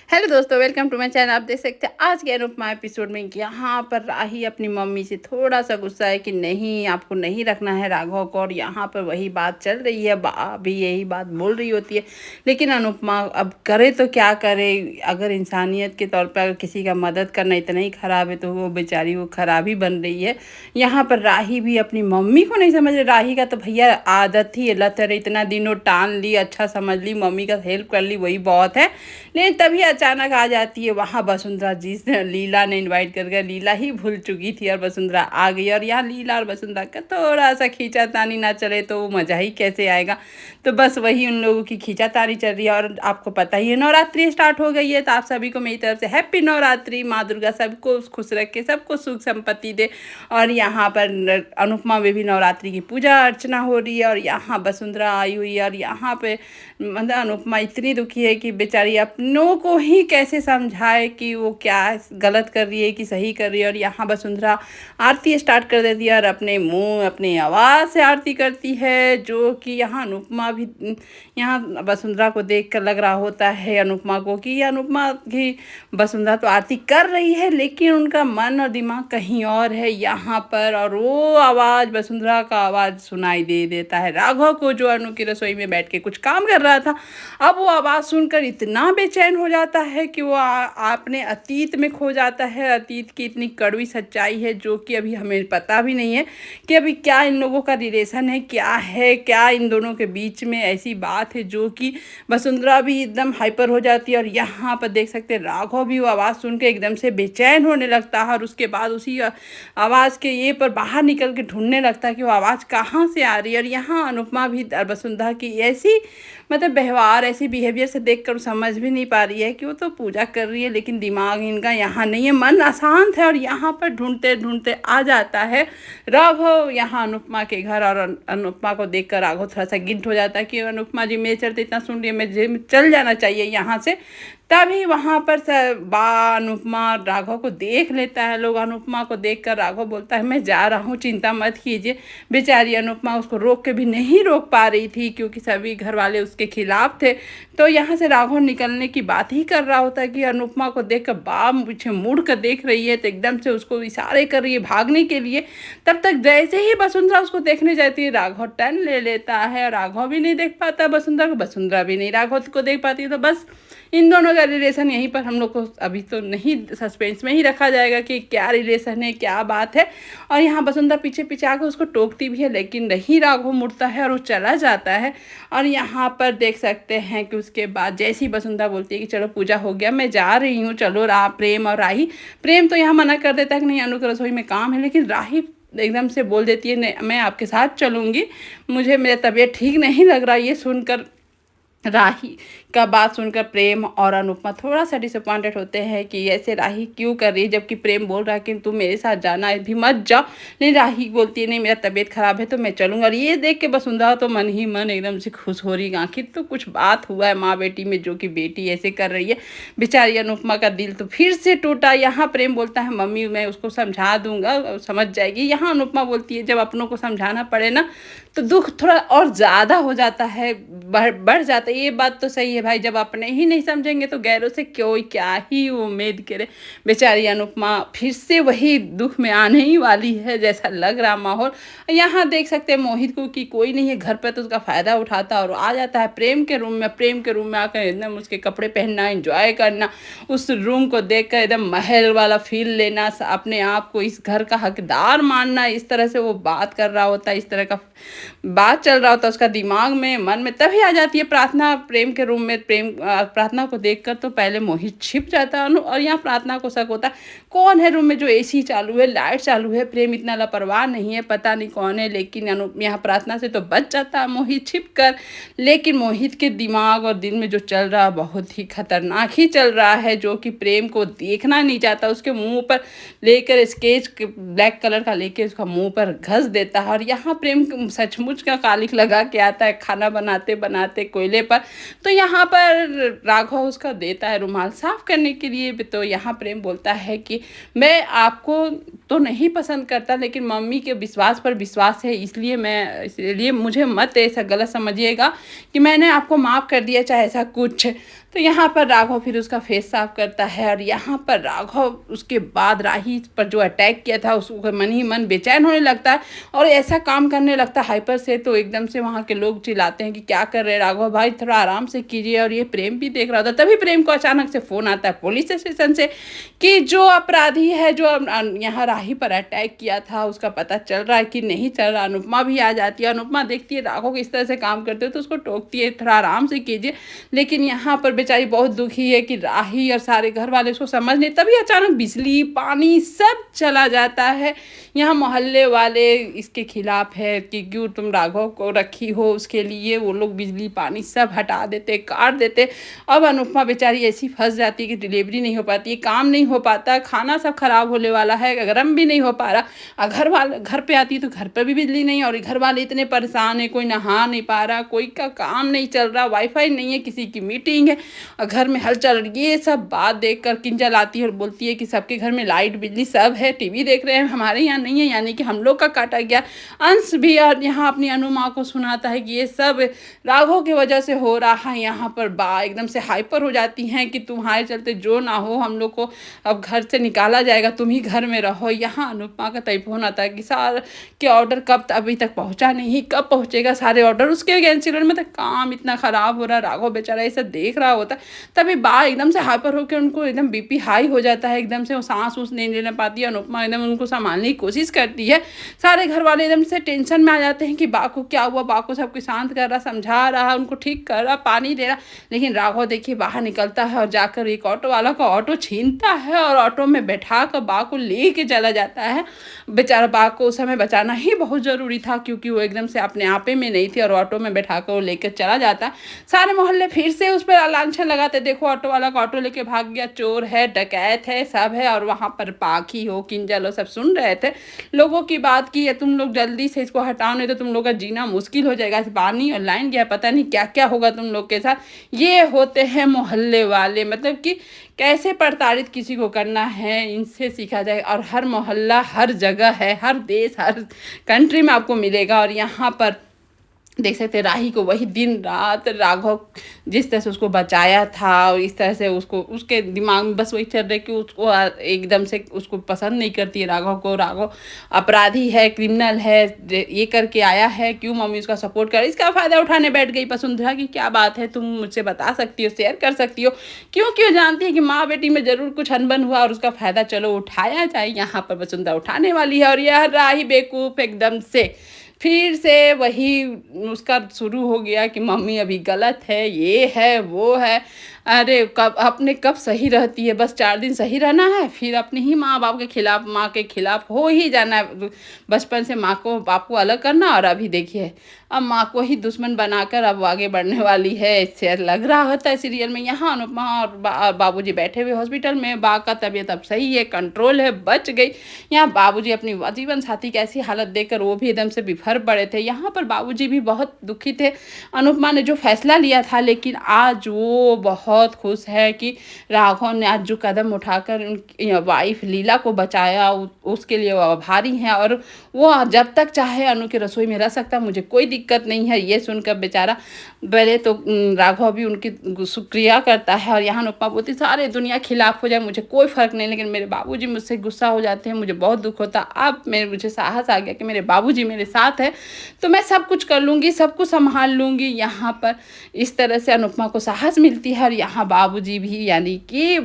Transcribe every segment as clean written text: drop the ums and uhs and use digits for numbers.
Hello दोस्तों, welcome to my channel. आप देख सकते हैं आज के अनुपमा एपिसोड में यहाँ पर राही अपनी मम्मी से थोड़ा सा गुस्सा है कि नहीं, आपको नहीं रखना है राघव को। और यहाँ पर वही बात चल रही है, भी यही बात बोल रही होती है। लेकिन अनुपमा अब करे तो क्या करे। अगर इंसानियत के तौर पर अगर किसी का मदद करना इतना ही ख़राब है तो वो बेचारी वो ख़राब ही बन रही है। यहाँ पर राही भी अपनी मम्मी को नहीं समझ रही। राही का तो भैया आदत ही है, लत है, इतना दिनों टान ली, अच्छा समझ ली, मम्मी का हेल्प कर ली, वही बहुत है। लेकिन तभी अचानक आ जाती है वहाँ वसुंधरा जी से। लीला ने इनवाइट करके, लीला ही भूल चुकी थी और वसुंधरा आ गई। और यहाँ लीला और वसुंधरा का थोड़ा सा खींचातानी ना चले तो वो मज़ा ही कैसे आएगा। तो बस वही उन लोगों की खींचातानी चल रही है। और आपको पता ही है नवरात्रि स्टार्ट हो गई है, तो आप सभी को मेरी तरफ से हैप्पी नवरात्रि। माँ दुर्गा सबको खुश रखे, सबको सुख संपत्ति दे। और यहाँ पर अनुपमा में भी नवरात्रि की पूजा अर्चना हो रही है और यहाँ वसुंधरा आई हुई है। और यहाँ पे मतलब अनुपमा इतनी दुखी है कि बेचारी अपनों को ही कैसे समझाए कि वो क्या गलत कर रही है कि सही कर रही है। और यहाँ वसुंधरा आरती स्टार्ट कर देती है और अपने मुंह अपनी आवाज़ से आरती करती है, जो कि यहाँ अनुपमा भी, यहाँ वसुंधरा को देखकर लग रहा होता है अनुपमा को कि अनुपमा की वसुंधरा तो आरती कर रही है लेकिन उनका मन और दिमाग कहीं और है यहाँ पर। और वो आवाज़, वसुंधरा का आवाज़ सुनाई दे देता है राघव को, जो अनु की रसोई में बैठ के कुछ काम कर रहा था। अब वो आवाज़ सुनकर इतना बेचैन हो जाता है कि वो अपने अतीत में खो जाता है। अतीत की इतनी कड़वी सच्चाई है जो कि अभी हमें पता भी नहीं है कि अभी क्या इन लोगों का रिलेशन है, क्या इन दोनों के बीच में ऐसी बात है, जो कि वसुंधरा भी एकदम हाइपर हो जाती है। और यहाँ पर देख सकते हैं राघव भी वो आवाज़ सुन के एकदम से बेचैन होने लगता है। और उसके बाद उसी आवाज़ के ये पर बाहर निकल के ढूंढने लगता है कि वो आवाज़ कहाँ से आ रही है। और यहाँ अनुपमा भी वसुंधरा की ऐसी मतलब व्यवहार, ऐसी बिहेवियर से देखकर समझ भी नहीं पा रही है कि वो तो पूजा कर रही है लेकिन दिमाग इनका यहाँ नहीं है, मन अशांत है। और यहाँ पर ढूंढते ढूंढते आ जाता है राघव यहाँ अनुपमा के घर। और अनुपमा को देखकर राघव थोड़ा सा गिल्ट हो जाता है कि अनुपमा जी मेरे चलते इतना सुन रही है, मुझे चल जाना चाहिए यहाँ से। तभी वहाँ पर अनुपमा राघव को देख लेता है। लोग अनुपमा को देखकर राघव बोलता है मैं जा रहा हूँ, चिंता मत कीजिए। बेचारी अनुपमा उसको रोक के भी नहीं रोक पा रही थी क्योंकि सभी घर वाले उसके खिलाफ थे। तो यहाँ से राघव निकलने की बात ही कर रहा होता है कि अनुपमा को देखकर पीछे मुड़ कर देख रही है, तो एकदम से उसको इशारे कर रही है भागने के लिए। तब तक जैसे ही वसुंधरा उसको देखने जाती है राघव टर्न ले लेता है और राघव भी नहीं देख पाता वसुंधरा को, वसुंधरा भी नहीं राघव को देख पाती है। तो बस इन दोनों का रिलेशन यहीं पर हम लोग को अभी तो नहीं, सस्पेंस में ही रखा जाएगा कि क्या रिलेशन है, क्या बात है। और यहाँ वसुंधरा पीछे पीछे आकर उसको टोकती भी है लेकिन नहीं राघव मुड़ता है और वो चला जाता है। और यहाँ पर देख सकते हैं कि उसके बाद जैसी वसुंधरा बोलती है कि चलो पूजा हो गया, मैं जा रही हूँ, चलो प्रेम और राही। प्रेम तो यहाँ मना कर देता है कि नहीं, अनु की रसोई में काम है। लेकिन राही एकदम से बोल देती है नहीं, मैं आपके साथ चलूँगी, मुझे मेरा तबीयत ठीक नहीं लग रहा। ये सुनकर राही का बात सुनकर प्रेम और अनुपमा थोड़ा सा डिसअपॉइंटेड होते हैं कि ऐसे राही क्यों कर रही है, जबकि प्रेम बोल रहा है कि तुम मेरे साथ जाना है भी मत जाओ। नहीं, राही बोलती है नहीं मेरा तबीयत ख़राब है तो मैं चलूँगा। और ये देख के वसुंधरा तो मन ही मन एकदम से खुश हो रही है, आखिर तो कुछ बात हुआ है माँ बेटी में जो कि बेटी ऐसे कर रही है। बेचारी अनुपमा का दिल तो फिर से टूटा। यहाँ प्रेम बोलता है मम्मी मैं उसको समझा दूंगा, समझ जाएगी। यहाँ अनुपमा बोलती है जब अपनों को समझाना पड़े ना तो दुख थोड़ा और ज़्यादा हो जाता है, बढ़ जाता है। ये बात तो सही है भाई, जब अपने ही नहीं समझेंगे तो गैरों से क्यों क्या ही उम्मीद करे। बेचारी अनुपमा फिर से वही दुख में आने ही वाली है जैसा लग रहा माहौल। यहाँ देख सकते हैं मोहित को कि कोई नहीं है घर पर, तो उसका फ़ायदा उठाता और आ जाता है प्रेम के रूम में। प्रेम के रूम में आकर एकदम उसके कपड़े पहनना, एंजॉय करना, उस रूम को देख कर एकदम महल वाला फील लेना, अपने आप को इस घर का हकदार मानना। इस तरह से वो बात कर रहा होता है, इस तरह का बात चल रहा होता है उसका दिमाग में, मन में। तभी आ जाती है प्रार्थना प्रेम के रूम में। प्रेम प्रार्थना को देखकर तो पहले मोहित छिप जाता है और यहाँ प्रार्थना को शक होता है कौन है रूम में जो एसी चालू है, लाइट चालू है। प्रेम इतना लापरवाह नहीं है, पता नहीं कौन है। लेकिन यहाँ प्रार्थना से तो बच जाता है मोहित छिप कर। लेकिन मोहित के दिमाग और दिल में जो चल रहा है बहुत ही खतरनाक ही चल रहा है, जो कि प्रेम को देखना नहीं चाहता। उसके मुंह पर लेकर स्केच ब्लैक कलर का लेके उसका मुंह पर घस देता है। और यहाँ प्रेम सचमुच का कालिक लगा के आता है खाना बनाते बनाते कोयले पर। तो यहाँ पर राघव उसका देता है रुमाल साफ करने के लिए। तो यहाँ प्रेम बोलता है कि मैं आपको तो नहीं पसंद करता लेकिन मम्मी के विश्वास पर विश्वास है, इसलिए मुझे मत ऐसा गलत समझिएगा कि मैंने आपको माफ़ कर दिया चाहे ऐसा कुछ। तो यहाँ पर राघव फिर उसका फेस साफ करता है और यहाँ पर राघव उसके बाद राही पर जो अटैक किया था उसको मन ही मन बेचैन होने लगता है और ऐसा काम करने लगता है हाइपर से। तो एकदम से वहाँ के लोग चिल्लाते हैं कि क्या कर रहे हैं राघव भाई, थोड़ा आराम से कीजिए। और ये प्रेम भी देख रहा था। तभी प्रेम को अचानक से फ़ोन आता है पुलिस स्टेशन से कि जो अपराधी है जो यहाँ राही पर अटैक किया था उसका पता चल रहा है कि नहीं चल रहा। अनुपमा भी आ जाती है। अनुपमा देखती है राघव को इस तरह से काम करते हो तो उसको टोकती है थोड़ा आराम से कीजिए। लेकिन यहाँ पर बेचारी बहुत दुखी है कि राही और सारे घर वाले उसको समझ नहीं। तभी अचानक बिजली पानी सब चला जाता है। यहाँ मोहल्ले वाले इसके खिलाफ है कि क्यों तुम राघव को रखी हो, उसके लिए वो लोग बिजली पानी सब हटा देते, काट देते। अब अनुपमा बेचारी ऐसी फंस जाती है कि डिलीवरी नहीं हो पाती है, काम नहीं हो पाता, खाना सब खराब होने वाला है, गर्म भी नहीं हो पा रहा। और घर पे आती है तो घर पर भी बिजली नहीं और घर वाले इतने परेशान है, कोई नहा नहीं पा रहा, कोई का काम नहीं चल रहा, वाईफाई नहीं है, किसी की मीटिंग है और घर में हलचल। ये सब बात देख कर किंजल आती है और बोलती है कि सबके घर में लाइट बिजली सब है, टीवी देख रहे हैं, हमारे यहाँ नहीं है, यानी कि हम लोग का काटा गया। अंश भी और यहाँ अपनी अनुमा को सुनाता है कि ये सब राघव की वजह से हो रहा है। यहाँ पर बा एकदम से हाइपर हो जाती हैं कि तुम्हारे चलते जो ना हो हम लोग को अब घर से निकाला जाएगा, तुम ही घर में रहो। यहाँ अनुपमा का टेलीफोन आता है कि सारे के ऑर्डर कब अभी तक पहुँचा नहीं, कब पहुँचेगा सारे ऑर्डर। उसके कैंसिल में तो काम इतना ख़राब हो रहा, राघव बेचारा ये सब देख रहा होता। तभी बा एकदम से हाइपर होकर उनको एकदम बीपी हाई हो जाता है, एकदम से वो सांस उस नहीं लेना पाती है। अनुपमा एकदम उनको संभालने की कोशिश करती है। सारे घर वाले एकदम से टेंशन में आ जाते हैं कि बा को क्या हुआ, बा को सबको शांत कर रहा, समझा रहा, उनको ठीक कर रहा, पानी दे रहा। लेकिन राघव देखिए बाहर निकलता है और जाकर एक ऑटो वाला का ऑटो छीनता है और ऑटो में बैठा कर बा को ले के चला जाता है। बेचारा बा को उस समय बचाना ही बहुत ज़रूरी था क्योंकि वो एकदम से अपने आपे में नहीं थी और ऑटो में बैठा कर वो लेकर चला जाता। सारे मोहल्ले फिर से उस पर लांछन लगाते, देखो ऑटो वाला का ऑटो लेके भाग गया, चोर है, डकैत है, सब है। और वहाँ पर पाखी हो, किंजल हो, सब सुन रहे थे लोगों की बात की, तुम लोग जल्दी से इसको हटाओ नहीं तो तुम लोग का जीना मुश्किल हो जाएगा, पानी और लाइन गया, पता नहीं क्या क्या होगा तुम लोग के साथ। ये होते हैं मोहल्ले वाले, मतलब कि कैसे प्रताड़ित किसी को करना है इनसे सीखा जाए। और हर मोहल्ला हर जगह है, हर देश हर कंट्री में आपको मिलेगा। और यहाँ पर देख सकते राही को वही दिन रात राघव जिस तरह से उसको बचाया था और इस तरह से उसको उसके दिमाग में बस वही चल रहा है कि उसको एकदम से उसको पसंद नहीं करती है राघव को। राघव अपराधी है, क्रिमिनल है, ये करके आया है, क्यों मम्मी उसका सपोर्ट कर, इसका फ़ायदा उठाने बैठ गई। वसुंधरा की क्या बात है, तुम मुझसे बता सकती हो, शेयर कर सकती हो, क्यों जानती है कि माँ बेटी में ज़रूर कुछ अनबन हुआ और उसका फ़ायदा चलो उठाया जाए। यहाँ पर वसुंधरा उठाने वाली है और यह राही बेवकूफ़ एकदम से फिर से वही उसका शुरू हो गया कि मम्मी अभी गलत है, ये है वो है। अरे कब सही रहती है, बस 4 दिन सही रहना है फिर अपने ही माँ बाप के खिलाफ, माँ के खिलाफ हो ही जाना है। बचपन से माँ को बाप को अलग करना और अभी देखिए अब माँ को ही दुश्मन बनाकर अब आगे बढ़ने वाली है। इससे लग रहा होता है सीरियल में। यहाँ अनुपमा और बाबूजी बैठे हुए हॉस्पिटल में, बा का तबीयत अब सही है, कंट्रोल है, बच गई। यहाँ बाबूजी अपनी जीवन साथी की ऐसी हालत देखकर वो भी एकदम से बिफर पड़े थे। यहाँ पर बाबूजी भी बहुत दुखी थे अनुपमा ने जो फैसला लिया था, लेकिन आज वो बहुत खुश है कि राघव ने आज जो कदम उठाकर उनकी वाइफ लीला को बचाया उसके लिए वो आभारी हैं और वो जब तक चाहे अनु की रसोई में रह सकता, मुझे कोई दिक्कत नहीं है। ये सुनकर बेचारा पहले तो राघव भी उनकी शुक्रिया करता है और यहाँ अनुपमा बोलती सारे दुनिया खिलाफ हो जाए मुझे कोई फ़र्क नहीं, लेकिन मेरे बाबूजी मुझसे गुस्सा हो जाते हैं, मुझे बहुत दुख होता। अब मुझे साहस आ गया कि मेरे बाबूजी मेरे साथ है तो मैं सब कुछ कर लूँगी, सब कुछ संभाल लूँगी। यहाँ पर इस तरह से अनुपमा को साहस मिलती है और यहाँ बाबूजी भी यानी कि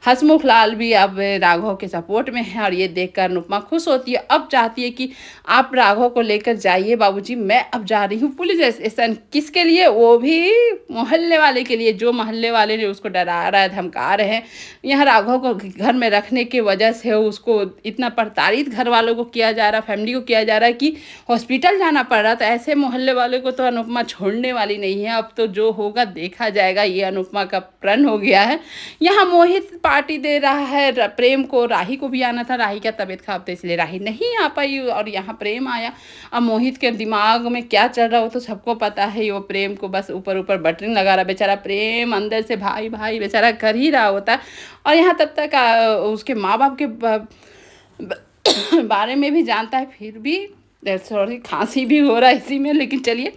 हसमुख लाल भी अब राघव के सपोर्ट में है और ये देखकर अनुपमा खुश होती है। अब चाहती है कि आप राघव को लेकर जाइए बाबूजी, मैं अब जा रही हूँ पुलिस स्टेशन। किसके लिए? वो भी मोहल्ले वाले के लिए, जो मोहल्ले वाले ने उसको डरा रहा है, धमका रहे हैं। यहाँ राघव को घर में रखने की वजह से उसको इतना प्रताड़ित घर वालों को किया जा रहा, फैमिली को किया जा रहा है कि हॉस्पिटल जाना पड़ रहा। तो ऐसे मोहल्ले वाले को तो अनुपमा छोड़ने वाली नहीं है। अब तो जो होगा देखा जाएगा, ये अनुपमा का प्रण हो गया है। यहाँ मोहित पार्टी दे रहा है प्रेम को, राही को भी आना था, राही का तबीयत खराब था इसलिए राही नहीं आ पाई और यहाँ प्रेम आया। अब मोहित के दिमाग में क्या चल रहा हो तो सबको पता है। वो प्रेम को बस ऊपर ऊपर बटरिंग लगा रहा, बेचारा प्रेम अंदर से भाई भाई बेचारा कर ही रहा होता है। और यहाँ तब तक उसके माँ बाप के बारे में भी जानता है, फिर भी सॉरी खांसी भी हो रहा है इसी में, लेकिन चलिए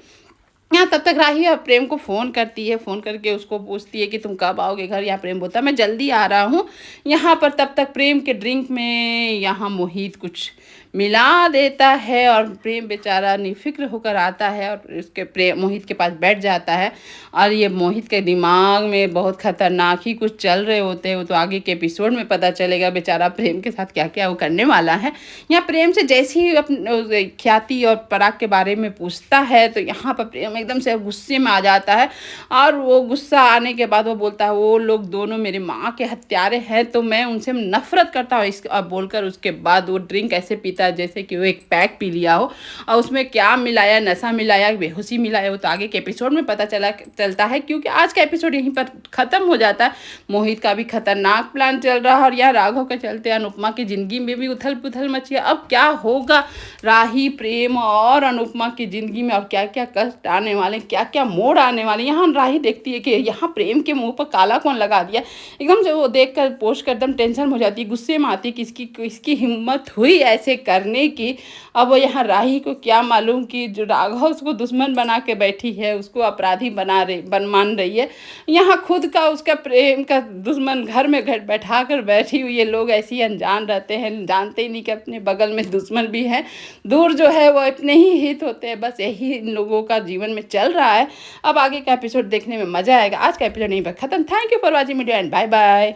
यहाँ तब तक राही प्रेम को फ़ोन करती है, फ़ोन करके उसको पूछती है कि तुम कब आओगे घर? यहाँ प्रेम बोलता है मैं जल्दी आ रहा हूँ। यहाँ पर तब तक प्रेम के ड्रिंक में यहाँ मोहित कुछ मिला देता है और प्रेम बेचारा निफ़िक्र होकर आता है और उसके प्रेम मोहित के पास बैठ जाता है। और ये मोहित के दिमाग में बहुत ख़तरनाक ही कुछ चल रहे होते हैं, वो तो आगे के एपिसोड में पता चलेगा बेचारा प्रेम के साथ क्या-क्या वो करने वाला है। यहाँ प्रेम से जैसे ही ख्याति और पराग के बारे में पूछता है तो यहाँ पर प्रेम एकदम से गुस्से में आ जाता है और वो गुस्सा आने के बाद वो बोलता है वो लोग दोनों मेरी माँ के हत्यारे हैं तो मैं उनसे नफ़रत करता हूँ। इस अब बोलकर उसके बाद वो ड्रिंक ऐसे पीता है जैसे कि वो एक पैक पी लिया हो और उसमें क्या मिलाया, नशा मिलाया, बेहोशी मिलाया, वो तो आगे के एपिसोड में पता चलता है क्योंकि आज का एपिसोड यहीं पर ख़त्म हो जाता है। मोहित का भी खतरनाक प्लान चल रहा है और यहाँ राघव के चलते अनुपमा की ज़िंदगी में भी उथल पुथल मची है। अब क्या होगा राही, प्रेम और अनुपमा की ज़िंदगी में और क्या क्या कष्ट आने वाले, क्या क्या मोड़ आने वाले। यहाँ राही देखती है कि यहाँ प्रेम के मुंह पर काला कौन लगा दिया। एकदम से वो देख कर पोस्ट कर एकदम टेंशन हो जाती है, गुस्से में आती है कि इसकी हिम्मत हुई ऐसे करने की। अब वो यहाँ राही को क्या मालूम कि जो राघव उसको दुश्मन बना के बैठी है, उसको अपराधी मान रही है। यहाँ खुद का उसका प्रेम का दुश्मन घर में बैठा कर बैठी हुई है। लोग ऐसे ही अनजान रहते हैं, जानते ही नहीं कि अपने बगल में दुश्मन भी है। दूर जो है वो अपने ही हित होते हैं। बस यही इन लोगों का जीवन में चल रहा है। अब आगे का एपिसोड देखने में मज़ा आएगा। आज का एपिसोड यहीं पर ख़त्म। Thank you for watching video and bye bye.